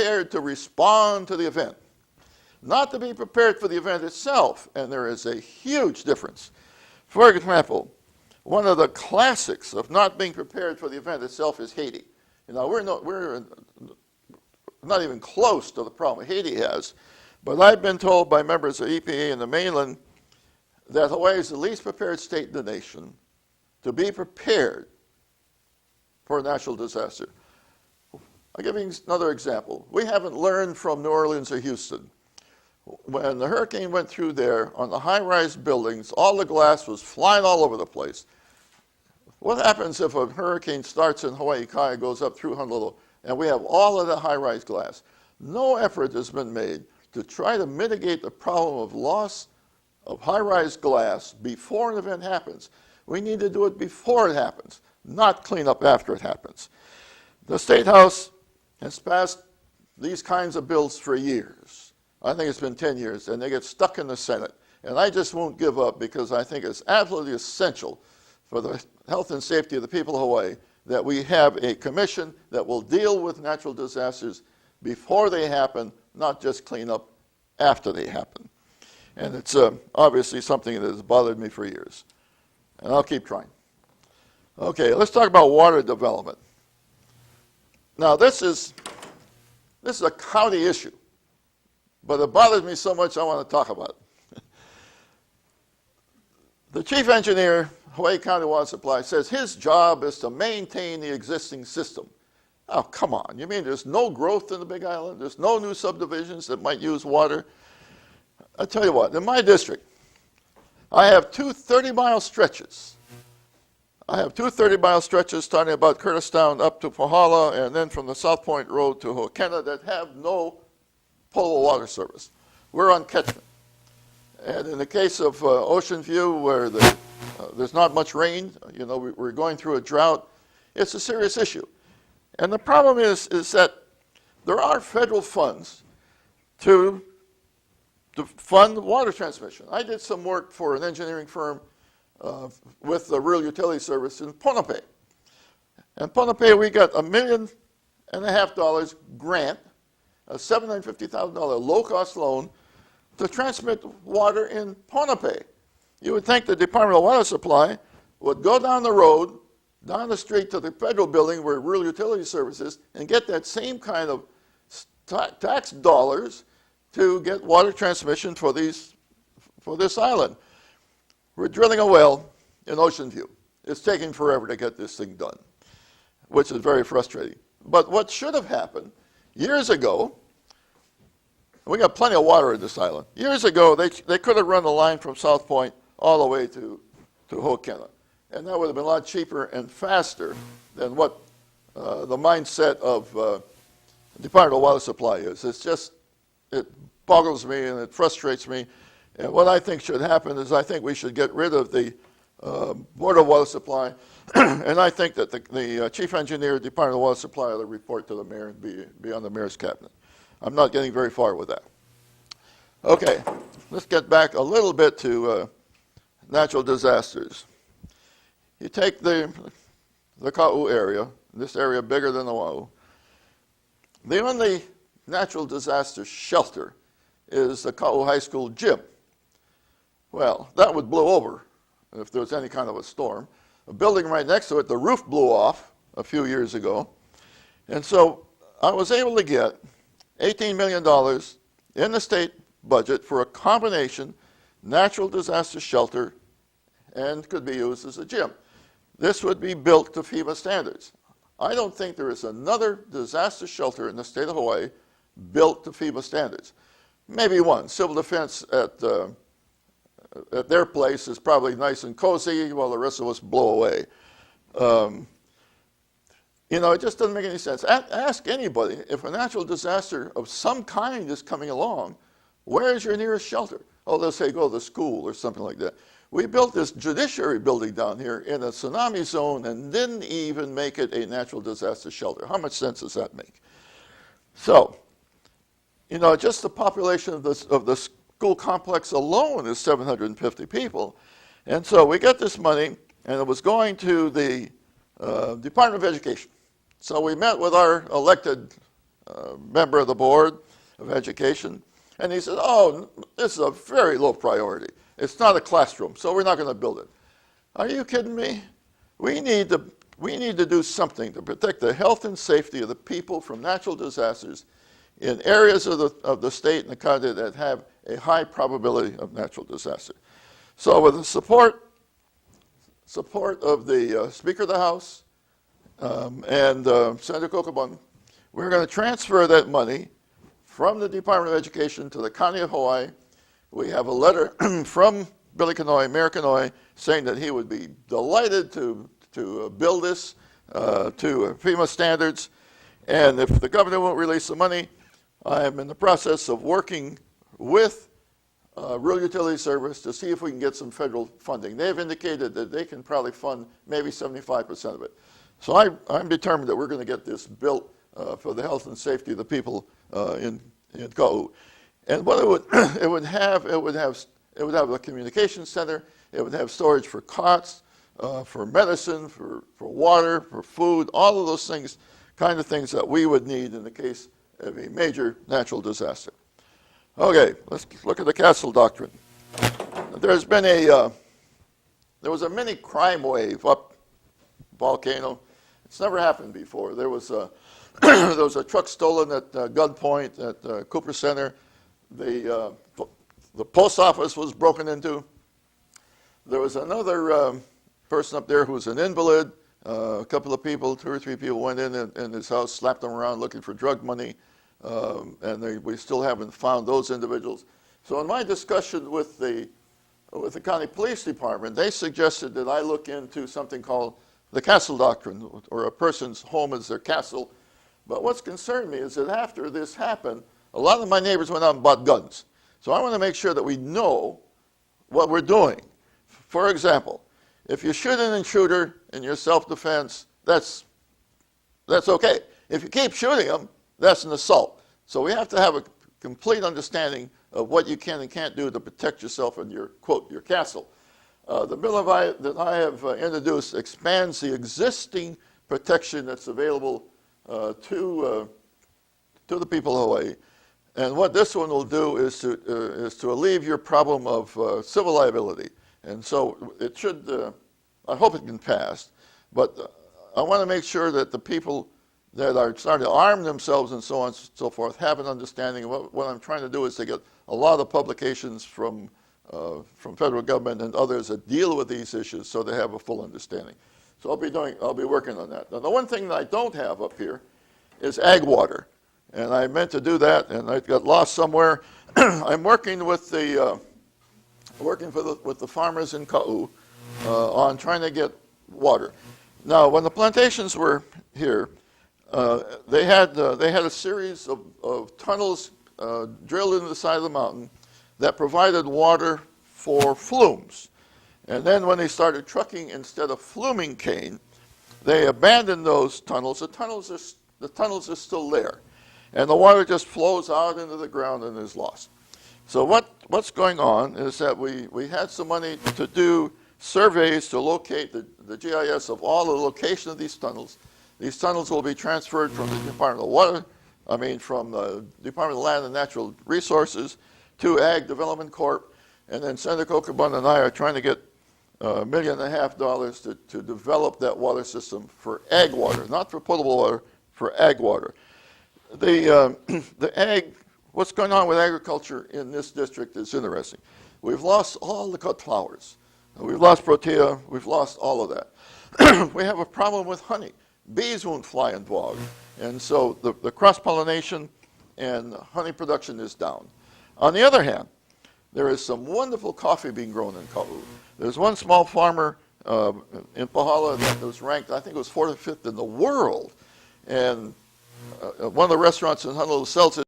prepared to respond to the event, not to be prepared for the event itself, and there is a huge difference. For example, one of the classics of not being prepared for the event itself is Haiti. You know, we're not even close to the problem Haiti has, but I've been told by members of EPA in the mainland that Hawaii is the least prepared state in the nation to be prepared for a natural disaster. I'll give you another example. We haven't learned from New Orleans or Houston. When the hurricane went through there, on the high-rise buildings, all the glass was flying all over the place. What happens if a hurricane starts in Hawaii Kai, goes up through Honolulu, and we have all of the high-rise glass? No effort has been made to try to mitigate the problem of loss of high-rise glass before an event happens. We need to do it before it happens, not clean up after it happens. The State House has passed these kinds of bills for years. I think it's been 10 years, and they get stuck in the Senate. And I just won't give up because I think it's absolutely essential for the health and safety of the people of Hawaii that we have a commission that will deal with natural disasters before they happen, not just clean up after they happen. And it's obviously something that has bothered me for years. And I'll keep trying. Okay, let's talk about water development. Now, this is a county issue, but it bothers me so much I want to talk about it. The chief engineer, Hawaii County Water Supply, says his job is to maintain the existing system. Oh, come on. You mean there's no growth in the Big Island? There's no new subdivisions that might use water? I'll tell you what, in my district, I have two 30-mile stretches. I have two 30-mile stretches starting about Curtistown up to Pahala, and then from the South Point Road to Ho'okena that have no potable water service. We're on catchment. And in the case of Ocean View, where there's not much rain, you know, we're going through a drought, it's a serious issue. And the problem is that there are federal funds to fund water transmission. I did some work for an engineering firm with the Rural Utility Service in Ponape. In Ponape, we got $1.5 million grant, a $750,000 low-cost loan to transmit water in Ponape. You would think the Department of Water Supply would go down the road, down the street to the federal building where Rural Utility Service is, and get that same kind of tax dollars to get water transmission for this island. We're drilling a well in Ocean View. It's taking forever to get this thing done, which is very frustrating. But what should have happened years ago, we got plenty of water in this island. Years ago, they could have run the line from South Point all the way to Ho'okena. And that would have been a lot cheaper and faster than what the mindset of the Department of Water Supply is. It's just, it boggles me and it frustrates me. And what I think should happen is I think we should get rid of the Board of Water Supply. And I think that the chief engineer of the Department of Water Supply ought to report to the mayor and be on the mayor's cabinet. I'm not getting very far with that. Okay, let's get back a little bit to natural disasters. You take the Ka'u area, this area bigger than Oahu. The only natural disaster shelter is the Ka'u High School gym. Well, that would blow over if there was any kind of a storm. A building right next to it, the roof blew off a few years ago. And so I was able to get $18 million in the state budget for a combination natural disaster shelter and could be used as a gym. This would be built to FEMA standards. I don't think there is another disaster shelter in the state of Hawaii built to FEMA standards. Maybe one. Civil Defense at their place is probably nice and cozy while the rest of us blow away. You know, it just doesn't make any sense. Ask anybody, if a natural disaster of some kind is coming along, where is your nearest shelter? Oh, they'll say go to the school or something like that. We built this judiciary building down here in a tsunami zone and didn't even make it a natural disaster shelter. How much sense does that make? So, you know, just the population of the school complex alone is 750 people. And so we got this money, and it was going to the Department of Education. So we met with our elected member of the board of education, and he said, oh, this is a very low priority. It's not a classroom, so we're not going to build it. Are you kidding me? We need to do something to protect the health and safety of the people from natural disasters in areas of the state and the country that have a high probability of natural disaster. So with the support of the Speaker of the House and Senator Kokobun, we're going to transfer that money from the Department of Education to the County of Hawaii. We have a letter from Billy Kanoy, Mayor Kanoy, saying that he would be delighted to build this to FEMA standards. And if the governor won't release the money, I am in the process of working with Rural Utility Service to see if we can get some federal funding. They've indicated that they can probably fund maybe 75% of it. So I'm determined that we're going to get this built for the health and safety of the people in Ka'u. And what it would have a communication center. It would have storage for cots, for medicine, for water, for food, all of those things, kind of things that we would need in the case of a major natural disaster. Okay, let's look at the Castle Doctrine. There was a mini crime wave up volcano. It's never happened before. There was a truck stolen at gunpoint at Cooper Center. The post office was broken into. There was another person up there who was an invalid. A couple of people, 2 or 3 people went in his house, slapped him around looking for drug money, and we still haven't found those individuals. So in my discussion with the county police department, they suggested that I look into something called the Castle Doctrine, or a person's home is their castle. But what's concerned me is that after this happened, a lot of my neighbors went out and bought guns. So I want to make sure that we know what we're doing. For example, if you shoot an intruder in your self-defense, that's okay. If you keep shooting them, that's an assault. So we have to have a complete understanding of what you can and can't do to protect yourself and your, quote, your castle. The bill that I have introduced expands the existing protection that's available to the people of Hawaii. And what this one will do is to alleviate your problem of civil liability. And so it should, I hope it can pass, but I want to make sure that the people that are starting to arm themselves and so on and so forth have an understanding. What I'm trying to do is to get a lot of publications from federal government and others that deal with these issues so they have a full understanding. So I'll be working on that. Now, the one thing that I don't have up here is ag water. And I meant to do that, and I got lost somewhere. I'm working with the farmers in Ka'u on trying to get water. Now, when the plantations were here, they had a series of tunnels drilled into the side of the mountain that provided water for flumes. And then when they started trucking instead of fluming cane, they abandoned those tunnels. The tunnels are still there. And the water just flows out into the ground and is lost. So what's going on is that we had some money to do surveys to locate the GIS of all the location of these tunnels. These tunnels will be transferred from the Department from the Department of Land and Natural Resources to Ag Development Corp. And then Senator Kokobun and I are trying to get $1.5 million to develop that water system for ag water, not for potable water, for ag water. What's going on with agriculture in this district is interesting. We've lost all the cut flowers. We've lost protea. We've lost all of that. We have a problem with honey. Bees won't fly in Dwag. And so the cross-pollination and honey production is down. On the other hand, there is some wonderful coffee being grown in Ka'u. There's one small farmer in Pahala that was ranked, I think it was 4th or 5th in the world. And one of the restaurants in Honolulu sells it.